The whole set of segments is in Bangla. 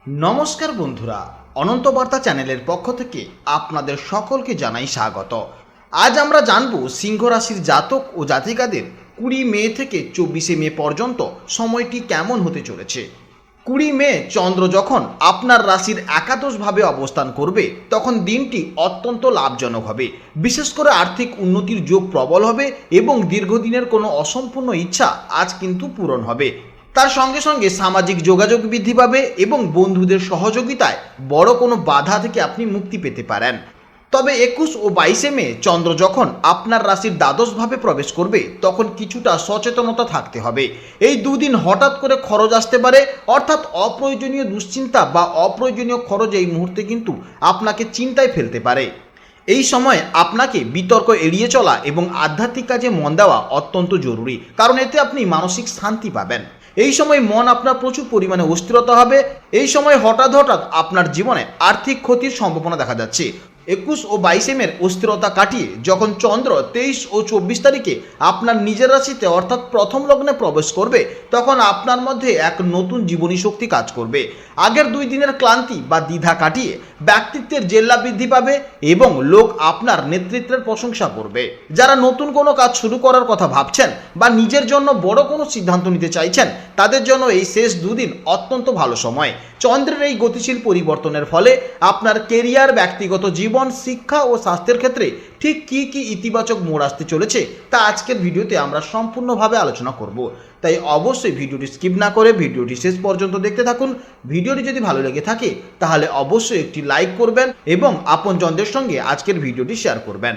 নমস্কার বন্ধুরা, অনন্ত বার্তা চ্যানেলের পক্ষ থেকে আপনাদের সকলকে জানাই স্বাগত। আজ আমরা জানব সিংহ রাশির জাতক ও জাতিকাদের 20 মে থেকে 24 মে পর্যন্ত সময়টি কেমন হতে চলেছে। 20 মে চন্দ্র যখন আপনার রাশির একাদশভাবে অবস্থান করবে তখন দিনটি অত্যন্ত লাভজনক হবে। বিশেষ করে আর্থিক উন্নতির যোগ প্রবল হবে এবং দীর্ঘদিনের কোনো অসম্পূর্ণ ইচ্ছা আজ কিন্তু পূরণ হবে। তার সঙ্গে সঙ্গে সামাজিক যোগাযোগ বৃদ্ধি পাবে এবং বন্ধুদের সহযোগিতায় বড় কোনো বাধা থেকে আপনি মুক্তি পেতে পারেন। তবে 21 ও 22 মে চন্দ্র যখন আপনার রাশির দ্বাদশভাবে প্রবেশ করবে তখন কিছুটা সচেতনতা থাকতে হবে। এই দুদিন হঠাৎ করে খরচ আসতে পারে, অর্থাৎ অপ্রয়োজনীয় দুশ্চিন্তা বা অপ্রয়োজনীয় খরচ এই মুহূর্তে কিন্তু আপনাকে চিন্তায় ফেলতে পারে। এই সময় আপনাকে বিতর্ক এড়িয়ে চলা এবং আধ্যাত্মিক কাজে মন দেওয়া অত্যন্ত জরুরি, কারণ এতে আপনি মানসিক শান্তি পাবেন। এই সময় মন আপনার প্রচুর পরিমাণে অস্থিরতা হবে। এই সময় হঠাৎ আপনার জীবনে আর্থিক ক্ষতির সম্ভাবনা দেখা যাচ্ছে। 21 ও 22 মের অস্থিরতা কাটিয়ে যখন চন্দ্র 23 ও 24 তারিখে আপনার নিজের রাশিতে অর্থাৎ প্রথম লগ্নে প্রবেশ করবে তখন আপনার মধ্যে এক নতুন জীবনী শক্তি কাজ করবে। আগের 2 দিনের ক্লান্তি বা দ্বিধা কাটিয়ে ব্যক্তিত্বের জেল্লা বৃদ্ধি পাবে এবং লোক আপনার নেতৃত্বের প্রশংসা করবে। যারা নতুন কোনো কাজ শুরু করার কথা ভাবছেন বা নিজের জন্য বড় কোনো সিদ্ধান্ত নিতে চাইছেন তাদের জন্য এই শেষ 2 দিন অত্যন্ত ভালো সময়। চন্দ্রের এই গতিশীল পরিবর্তনের ফলে আপনার কেরিয়ার, ব্যক্তিগত জীবন, শিক্ষা ও স্বাস্থ্যের ক্ষেত্রে ঠিক কী কী ইতিবাচক মোড় আসতে চলেছে তা আজকের ভিডিওতে আমরা সম্পূর্ণভাবে আলোচনা করব। তাই অবশ্যই ভিডিওটি স্কিপ না করে ভিডিওটি শেষ পর্যন্ত দেখতে থাকুন। ভিডিওটি যদি ভালো লেগে থাকে তাহলে অবশ্যই একটি লাইক করবেন এবং আপনজনদের সঙ্গে আজকের ভিডিওটি শেয়ার করবেন।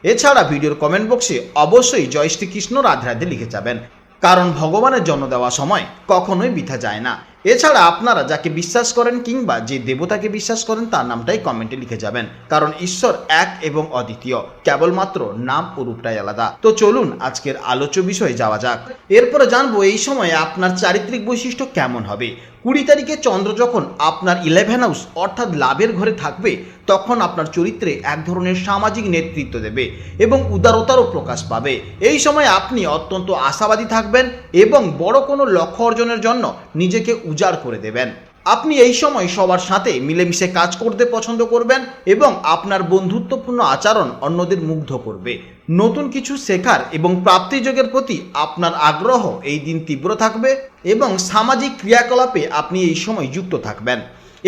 এছাড়া ভিডিওর কমেন্ট বক্সে অবশ্যই জয় শ্রীকৃষ্ণ রাধে রাধে লিখে যাবেন, কারণ ভগবানের জন্য দেওয়া সময় কখনোই বৃথা যায় না। এছাড়া আপনারা যাকে বিশ্বাস করেন কিংবা যে দেবতাকে বিশ্বাস করেন তার নামটাই কমেন্টে লিখে যাবেন, কারণ ঈশ্বর এক এবং অদ্বিতীয়, কেবলমাত্র নাম ও রূপটাই আলাদা। তো চলুন আজকের আলোচ্য বিষয়ে যাওয়া যাক। এরপরে জানবো এই সময়ে আপনার চারিত্রিক বৈশিষ্ট্য কেমন হবে। 20 তারিখে চন্দ্র যখন আপনার 11 হাউস অর্থাৎ লাভের ঘরে থাকবে তখন আপনার চরিত্রে এক ধরনের সামাজিক নেতৃত্ব দেবে এবং উদারতারও প্রকাশ পাবে। এই সময় আপনি অত্যন্ত আশাবাদী থাকবেন এবং বড় কোনো লক্ষ্য অর্জনের জন্য নিজেকে উজাড় করে দেবেন। আপনি এই সময় সবার সাথে মিলেমিশে কাজ করতে পছন্দ করবেন এবং আপনার বন্ধুত্বপূর্ণ আচরণ অন্যদের মুগ্ধ করবে। নতুন কিছু শেখার এবং প্রাপ্তিযোগের প্রতি আপনার আগ্রহ এই দিন তীব্র থাকবে এবং সামাজিক ক্রিয়াকলাপে আপনি এই সময় যুক্ত থাকবেন।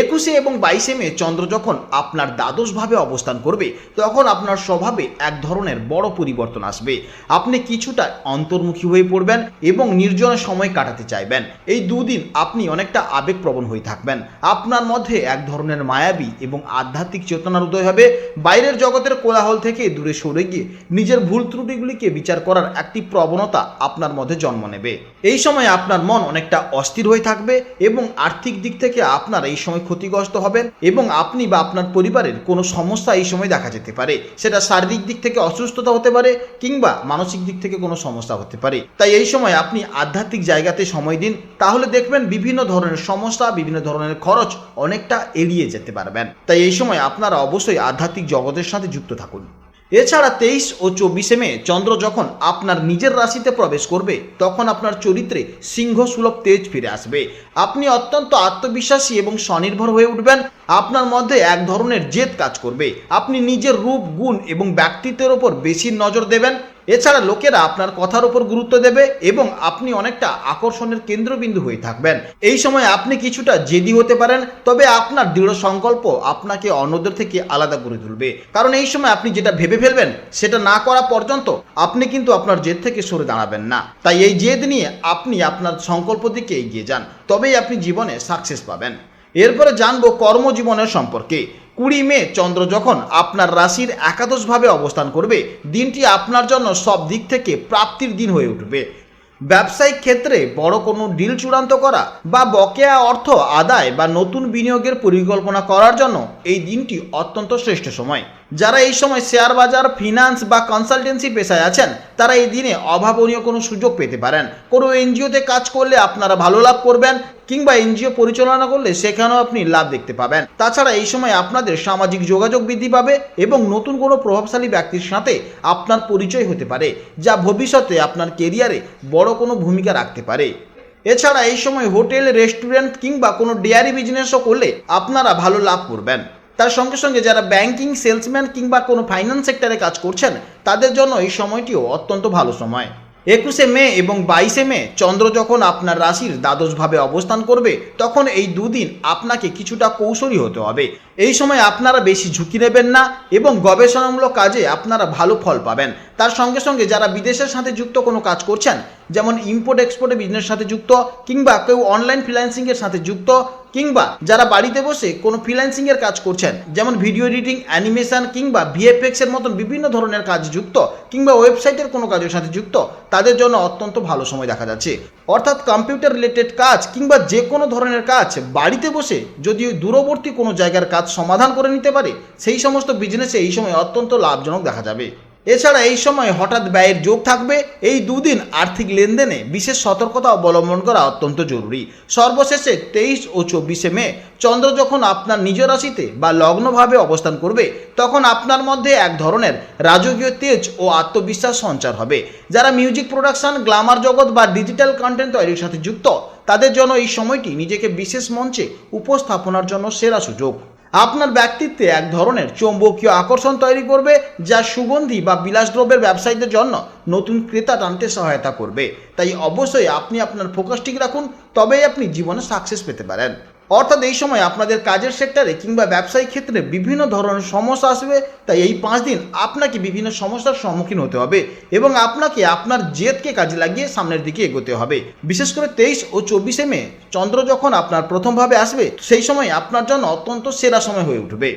21 এবং 22 মে চন্দ্র যখন আপনার দ্বাদশভাবে অবস্থান করবে তখন আপনার স্বভাবে এক ধরনের বড় পরিবর্তন আসবে। আপনি কিছুটা অন্তর্মুখী হয়ে পড়বেন এবং নির্জনে সময় কাটাতে চাইবেন। এই 2 দিন আপনি অনেকটা আবেগপ্রবণ হয়ে থাকবেন। আপনার মধ্যে এক ধরনের মায়াবী এবং আধ্যাত্মিক চেতনার উদয় হবে। বাইরের জগতের কোলাহল থেকে দূরে সরে গিয়ে নিজের ভুল ত্রুটিগুলিকে বিচার করার একটি প্রবণতা আপনার মধ্যে জন্ম নেবে। এই সময় আপনার মন অনেকটা অস্থির হয়ে থাকবে এবং আর্থিক দিক থেকে আপনার এই সময় ক্ষতিগ্রস্ত হবেন এবং আপনি বা আপনার পরিবারের কোনো সমস্যা এই সময় দেখা যেতে পারে। সেটা শারীরিক দিক থেকে অসুস্থতা হতে পারে কিংবা মানসিক দিক থেকে কোনো সমস্যা হতে পারে। তাই এই সময় আপনি আধ্যাত্মিক জায়গাতে সময় দিন, তাহলে দেখবেন বিভিন্ন ধরনের সমস্যা, বিভিন্ন ধরনের খরচ অনেকটা এড়িয়ে যেতে পারবেন। তাই এই সময় আপনারা অবশ্যই আধ্যাত্মিক জগতের সাথে যুক্ত থাকুন। এছাড়া 23 ও 24 মে চন্দ্র যখন আপনার নিজের রাশিতে প্রবেশ করবে তখন আপনার চরিত্রে সিংহ সুলভ তেজ ফিরে আসবে। আপনি অত্যন্ত আত্মবিশ্বাসী এবং স্বনির্ভর হয়ে উঠবেন। আপনার মধ্যে এক ধরনের জেদ কাজ করবে। আপনি নিজের রূপ, গুণ এবং ব্যক্তিত্বের ওপর বেশি নজর দেবেন। এছাড়া লোকেরা আপনার কথার উপর গুরুত্ব দেবে এবং আপনি অনেকটা আকর্ষণের কেন্দ্রবিন্দু হয়ে থাকবেন। এই সময় আপনি কিছুটা জেদি হতে পারেন, তবে আপনার দৃঢ় সংকল্প আপনাকে অন্যদের থেকে আলাদা করে তুলবে, কারণ এই সময় আপনি যেটা ভেবে ফেলবেন সেটা না করা পর্যন্ত আপনি কিন্তু আপনার জেদ থেকে সরে দাঁড়াবেন না। তাই এই জেদ নিয়ে আপনি আপনার সংকল্প দিকে এগিয়ে যান, তবেই আপনি জীবনে সাকসেস পাবেন। এরপরে জানবো কর্মজীবনের সম্পর্কে। 20 মে চন্দ্র যখন আপনার রাশির একাদশভাবে অবস্থান করবে দিনটি আপনার জন্য সব দিক থেকে প্রাপ্তির দিন হয়ে উঠবে। ব্যবসায়িক ক্ষেত্রে বড় কোনো ডিল চূড়ান্ত করা বা বকেয়া অর্থ আদায় বা নতুন বিনিয়োগের পরিকল্পনা করার জন্য এই দিনটি অত্যন্ত শ্রেষ্ঠ সময়। যারা এই সময় শেয়ার বাজার, ফিনান্স বা কনসালটেন্সি পেশায় আছেন তারা এই দিনে অভাবনীয় কোনো সুযোগ পেতে পারেন। কোনো এনজিওতে কাজ করলে আপনারা ভালো লাভ করবেন কিংবা এনজিও পরিচালনা করলে সেখানেও আপনি লাভ দেখতে পাবেন। তাছাড়া এই সময় আপনাদের সামাজিক যোগাযোগ বৃদ্ধি পাবে এবং নতুন কোনো প্রভাবশালী ব্যক্তির সাথে আপনার পরিচয় হতে পারে, যা ভবিষ্যতে আপনার কেরিয়ারে বড় কোনো ভূমিকা রাখতে পারে। এছাড়া এই সময় হোটেল, রেস্টুরেন্ট কিংবা কোনো ডেয়ারি বিজনেসও করলে আপনারা ভালো লাভ করবেন। তার সঙ্গে সঙ্গে যারা ব্যাংকিং, সেলসম্যান কিংবা কোনো ফাইন্যান্স সেক্টরে কাজ করছেন তাদের জন্য এই সময়টিও অত্যন্ত ভালো সময়। 21শে মে এবং 22শে মে চন্দ্র যখন আপনার রাশির দ্বাদশভাবে অবস্থান করবে তখন এই দুদিন আপনাকে কিছুটা কৌশলী হতে হবে। এই সময় আপনারা বেশি ঝুঁকি নেবেন না এবং গবেষণামূলক কাজে আপনারা ভালো ফল পাবেন। তার সঙ্গে সঙ্গে যারা বিদেশের সাথে যুক্ত কোনো কাজ করছেন, যেমন ইম্পোর্ট এক্সপোর্টের বিজনেসের সাথে যুক্ত কিংবা কেউ অনলাইন ফ্রিল্যান্সিংয়ের সাথে যুক্ত কিংবা যারা বাড়িতে বসে কোনো ফ্রিল্যান্সিংয়ের কাজ করছেন, যেমন ভিডিও এডিটিং, অ্যানিমেশন কিংবা ভিএফএক্সের মতন বিভিন্ন ধরনের কাজ যুক্ত কিংবা ওয়েবসাইটের কোনো কাজের সাথে যুক্ত, তাদের জন্য অত্যন্ত ভালো সময় দেখা যাচ্ছে। অর্থাৎ কম্পিউটার রিলেটেড কাজ কিংবা যে কোনো ধরনের কাজ বাড়িতে বসে যদি দূরবর্তী কোনো জায়গার কাজ সমাধান করে নিতে পারে, সেই সমস্ত বিজনেসে এই সময় অত্যন্ত লাভজনক দেখা যাবে। এছাড়া এই সময় হঠাৎ ব্যয়ের যোগ থাকবে। এই দুদিন আর্থিক লেনদেনে বিশেষ সতর্কতা অবলম্বন করা অত্যন্ত জরুরি। সর্বশেষে 23 ও 24শে মে চন্দ্র যখন আপনার নিজ রাশিতে বা লগ্নভাবে অবস্থান করবে তখন আপনার মধ্যে এক ধরনের রাজকীয় তেজ ও আত্মবিশ্বাস সঞ্চার হবে। যারা মিউজিক প্রোডাকশন, গ্ল্যামার জগৎ বা ডিজিটাল কন্টেন্ট তৈরির সাথে যুক্ত তাদের জন্য এই সময়টি নিজেকে বিশেষ মঞ্চে উপস্থাপনার জন্য সেরা সুযোগ। আপনার ব্যক্তিত্বে এক ধরনের চৌম্বকীয় আকর্ষণ তৈরি করবে যা সুগন্ধি বা বিলাসদ্রব্যের ব্যবসায়ীদের জন্য নতুন ক্রেতা টানতে সহায়তা করবে। তাই অবশ্যই আপনি আপনার ফোকাস ঠিক রাখুন, তবেই আপনি জীবনে সাকসেস পেতে পারেন। অর্থাৎ এই সময় আপনাদের কাজের সেক্টরে কিংবা ব্যবসায়িক ক্ষেত্রে বিভিন্ন ধরনের সমস্যা আসবে। তাই এই 5 দিন আপনাকে বিভিন্ন সমস্যার সম্মুখীন হতে হবে এবং আপনাকে আপনার জেদকে কাজে লাগিয়ে সামনের দিকে এগোতে হবে। বিশেষ করে 23 ও 24শে মে চন্দ্র যখন আপনার প্রথমভাবে আসবে সেই সময় আপনার জন্য অত্যন্ত সেরা সময় হয়ে উঠবে।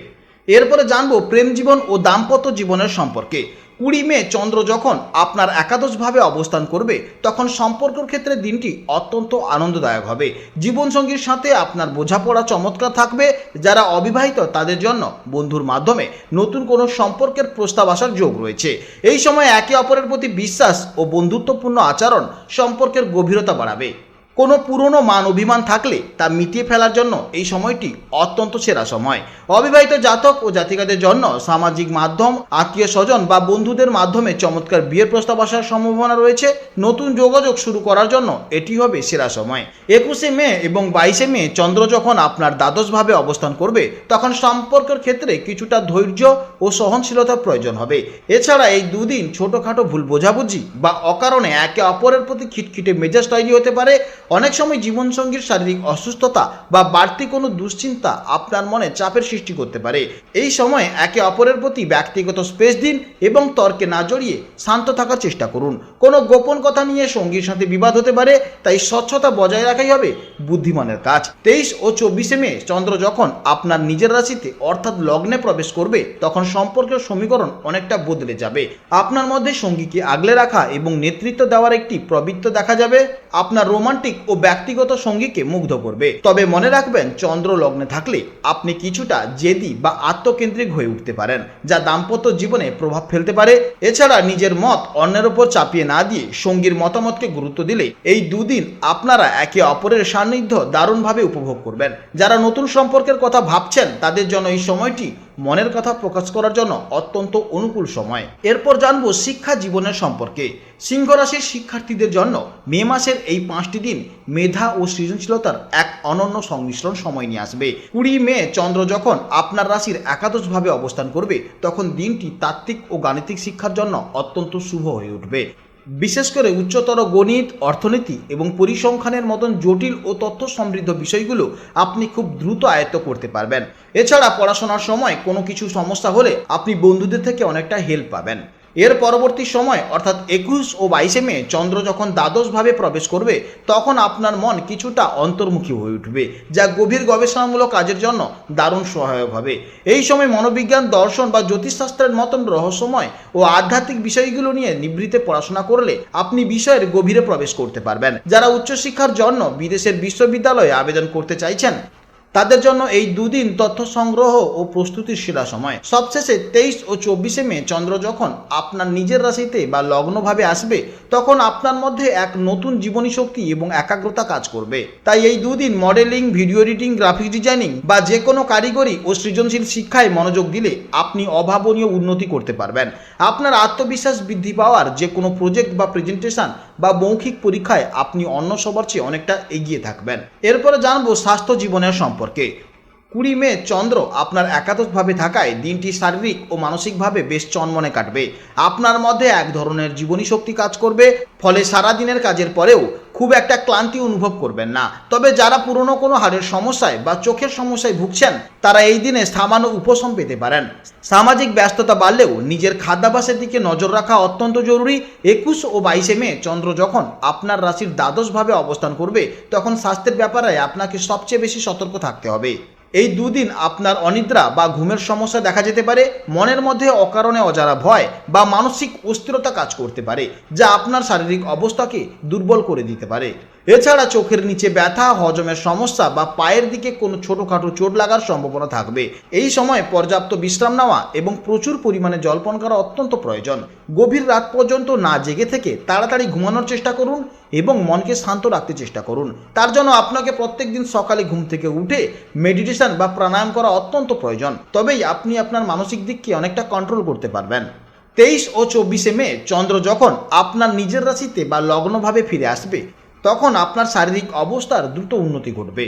এরপরে জানবো প্রেম জীবন ও দাম্পত্য জীবনের সম্পর্কে। 20 মে চন্দ্র যখন আপনার একাদশভাবে অবস্থান করবে তখন সম্পর্কের ক্ষেত্রে দিনটি অত্যন্ত আনন্দদায়ক হবে। জীবনসঙ্গীর সাথে আপনার বোঝাপড়া চমৎকার থাকবে। যারা অবিবাহিত তাদের জন্য বন্ধুর মাধ্যমে নতুন কোনো সম্পর্কের প্রস্তাব আসার যোগ রয়েছে। এই সময় একে অপরের প্রতি বিশ্বাস ও বন্ধুত্বপূর্ণ আচরণ সম্পর্কের গভীরতা বাড়াবে। কোনো পুরনো মান অভিমান থাকলে তা মিটিয়ে ফেলার জন্য এই সময়টি অত্যন্ত সেরা সময়। অবিবাহিত জাতক ও জাতিকাদের জন্য সামাজিক মাধ্যম, আত্মীয় স্বজন বা বন্ধুদের মাধ্যমে চমৎকার বিয়ের প্রস্তাব আসার সম্ভাবনা রয়েছে। নতুন যোগাযোগ শুরু করার জন্য এটি হবে সেরা সময়। 21শে মে এবং 22শে মে চন্দ্র যখন আপনার দ্বাদশভাবে অবস্থান করবে তখন সম্পর্কের ক্ষেত্রে কিছুটা ধৈর্য ও সহনশীলতার প্রয়োজন হবে। এছাড়া এই দুদিন ছোটোখাটো ভুল বোঝাবুঝি বা অকারণে একে অপরের প্রতি খিটখিটে মেজাজ তৈরি হতে পারে। অনেক সময় জীবনসঙ্গীর শারীরিক অসুস্থতা বা বাড়তি কোনো দুশ্চিন্তা আপনার মনে চাপের সৃষ্টি করতে পারে। এই সময় একে অপরের প্রতি ব্যক্তিগত স্পেস দিন এবং তর্কে না জড়িয়ে শান্ত থাকার চেষ্টা করুন। কোনো গোপন কথা নিয়ে সঙ্গীর সাথে বিবাদ হতে পারে, তাই স্বচ্ছতা বজায় রাখাই হবে বুদ্ধিমানের কাজ। 23 ও 24শে মে চন্দ্র যখন আপনার নিজের রাশিতে অর্থাৎ লগ্নে প্রবেশ করবে তখন সম্পর্কের সমীকরণ অনেকটা বদলে যাবে। আপনার মধ্যে সঙ্গীকে আগলে রাখা এবং নেতৃত্ব দেওয়ার একটি প্রবৃত্তি দেখা যাবে। আপনার রোমান্টিক ও ব্যক্তিগত সঙ্গীকে মুগ্ধ করবে। তবে মনে রাখবেন চন্দ্র লগ্নে থাকলে আপনি কিছুটা জেদি বা আত্মকেন্দ্রিক হয়ে উঠতে পারেন, যা দাম্পত্য জীবনে প্রভাব ফেলতে পারে। এছাড়া নিজের মত অন্যের উপর চাপিয়ে না দিয়ে সঙ্গীর মতামতকে গুরুত্ব দিলে এই দুদিন আপনারা একে অপরের সান্নিধ্য দারুণভাবে উপভোগ করবেন। যারা নতুন সম্পর্কের কথা ভাবছেন তাদের জন্য এই সময়টি মনের কথা প্রকাশ করার জন্য অত্যন্ত অনুকূল সময়। এরপর জানবো শিক্ষা জীবনের সম্পর্কে। সিংহ রাশির শিক্ষার্থীদের জন্য মে মাসের এই 5টি দিন মেধা ও সৃজনশীলতার এক অনন্য সংমিশ্রণ সময় নিয়ে আসবে। 20 মে চন্দ্র যখন আপনার রাশির একাদশভাবে অবস্থান করবে তখন দিনটি তাত্ত্বিক ও গাণিতিক শিক্ষার জন্য অত্যন্ত শুভ হয়ে উঠবে। বিশেষ করে উচ্চতর গণিত, অর্থনীতি এবং পরিসংখ্যানের মতন জটিল ও তথ্য সমৃদ্ধ বিষয়গুলো আপনি খুব দ্রুত আয়ত্ত করতে পারবেন। এছাড়া পড়াশোনার সময় কোনো কিছু সমস্যা হলে আপনি বন্ধুদের থেকে অনেকটা হেল্প পাবেন। এর পরবর্তী সময় অর্থাৎ 21 ও 22শে মে চন্দ্র যখন দ্বাদশভাবে প্রবেশ করবে তখন আপনার মন কিছুটা অন্তর্মুখী হয়ে উঠবে, যা গভীর গবেষণামূলক কাজের জন্য দারুণ সহায়ক হবে। এই সময় মনোবিজ্ঞান, দর্শন বা জ্যোতিষশাস্ত্রের মতন রহস্যময় ও আধ্যাত্মিক বিষয়গুলো নিয়ে নিভৃতে পড়াশোনা করলে আপনি বিষয়ের গভীরে প্রবেশ করতে পারবেন। যারা উচ্চশিক্ষার জন্য বিদেশের বিশ্ববিদ্যালয়ে আবেদন করতে চাইছেন তাদের জন্য এই দুদিন তথ্য সংগ্রহ ও প্রস্তুতির সেরা সময়। সবশেষে 23 ও 24শে মে চন্দ্র যখন আপনার নিজের রাশিতে বা লগ্নভাবে আসবে তখন আপনার মধ্যে এক নতুন জীবনী শক্তি এবং একাগ্রতা কাজ করবে। তাই এই দুদিন modelling, video editing, graphics designing বা যে কোনো কারিগরি ও সৃজনশীল শিক্ষায় মনোযোগ দিলে আপনি অভাবনীয় উন্নতি করতে পারবেন। আপনার আত্মবিশ্বাস বৃদ্ধি পাওয়ার যে কোনো প্রজেক্ট বা প্রেজেন্টেশন বা মৌখিক পরীক্ষায় আপনি অন্য সবার চেয়ে অনেকটা এগিয়ে থাকবেন। এরপরে জানবো স্বাস্থ্য জীবনের সম্পর্কে। 20 মে চন্দ্র আপনার একাদশভাবে থাকায় দিনটি শারীরিক ও মানসিকভাবে বেশ চনমনে কাটবে। আপনার মধ্যে এক ধরনের জীবনী শক্তি কাজ করবে, ফলে সারাদিনের কাজের পরেও খুব একটা ক্লান্তি অনুভব করবেন না। তবে যারা পুরনো কোনো হাড়ের সমস্যায় বা চোখের সমস্যায় ভুগছেন তারা এই দিনে সামান্য উপশম পেতে পারেন। সামাজিক ব্যস্ততা বাড়লেও নিজের খাদ্যাভ্যাসের দিকে নজর রাখা অত্যন্ত জরুরি। 21 ও 22 মে চন্দ্র যখন আপনার রাশির দ্বাদশভাবে অবস্থান করবে তখন স্বাস্থ্যের ব্যাপারে আপনাকে সবচেয়ে বেশি সতর্ক থাকতে হবে। এই দুদিন আপনার অনিদ্রা বা ঘুমের সমস্যা দেখা যেতে পারে। মনের মধ্যে অকারণে অজানা ভয় বা মানসিক অস্থিরতা কাজ করতে পারে, যা আপনার শারীরিক অবস্থাকে দুর্বল করে দিতে পারে। এছাড়া চোখের নিচে ব্যথা, হজমের সমস্যা বা পায়ের দিকে কোনো ছোটোখাটো চোট লাগার সম্ভাবনা থাকবে। এই সময় পর্যাপ্ত বিশ্রাম নেওয়া এবং প্রচুর পরিমাণে জলপান করা অত্যন্ত প্রয়োজন। গভীর রাত পর্যন্ত না জেগে থেকে তাড়াতাড়ি ঘুমানোর চেষ্টা করুন এবং মনকে শান্ত রাখতে চেষ্টা করুন। তার জন্য আপনাকে প্রত্যেকদিন সকালে ঘুম থেকে উঠে মেডিটেশন বা প্রাণায়াম করা অত্যন্ত প্রয়োজন। তবেই আপনি আপনার মানসিক দিককে অনেকটা কন্ট্রোল করতে পারবেন। 23 ও 24 মে চন্দ্র যখন আপনার নিজের রাশিতে বা লগ্নভাবে ফিরে আসবে তখন আপনার শারীরিক অবস্থার দ্রুত উন্নতি ঘটবে।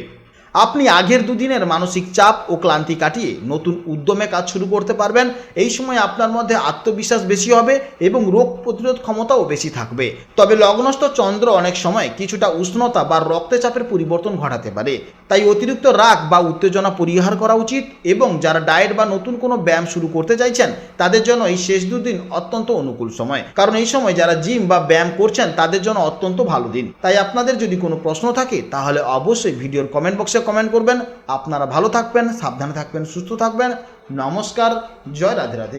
আপনি আগের দুদিনের মানসিক চাপ ও ক্লান্তি কাটিয়ে নতুন উদ্যমে কাজ শুরু করতে পারবেন। এই সময় আপনার মধ্যে আত্মবিশ্বাস বেশি হবে এবং রোগ প্রতিরোধ ক্ষমতাও বেশি থাকবে। তবে লগ্নস্থ চন্দ্র অনেক সময় কিছুটা উষ্ণতা বা রক্তচাপের পরিবর্তন ঘটাতে পারে, তাই অতিরিক্ত রাগ বা উত্তেজনা পরিহার করা উচিত। এবং যারা ডায়েট বা নতুন কোনো ব্যায়াম শুরু করতে চাইছেন তাদের জন্য এই শেষ দুদিন অত্যন্ত অনুকূল সময়, কারণ এই সময় যারা জিম বা ব্যায়াম করছেন তাদের জন্য অত্যন্ত ভালো দিন। তাই আপনাদের যদি কোনো প্রশ্ন থাকে তাহলে অবশ্যই ভিডিওর কমেন্ট বক্সে কমেন্ট করবেন। আপনারা ভালো থাকবেন, সাবধানে থাকবেন, সুস্থ থাকবেন। নমস্কার, জয় রাধে রাধে।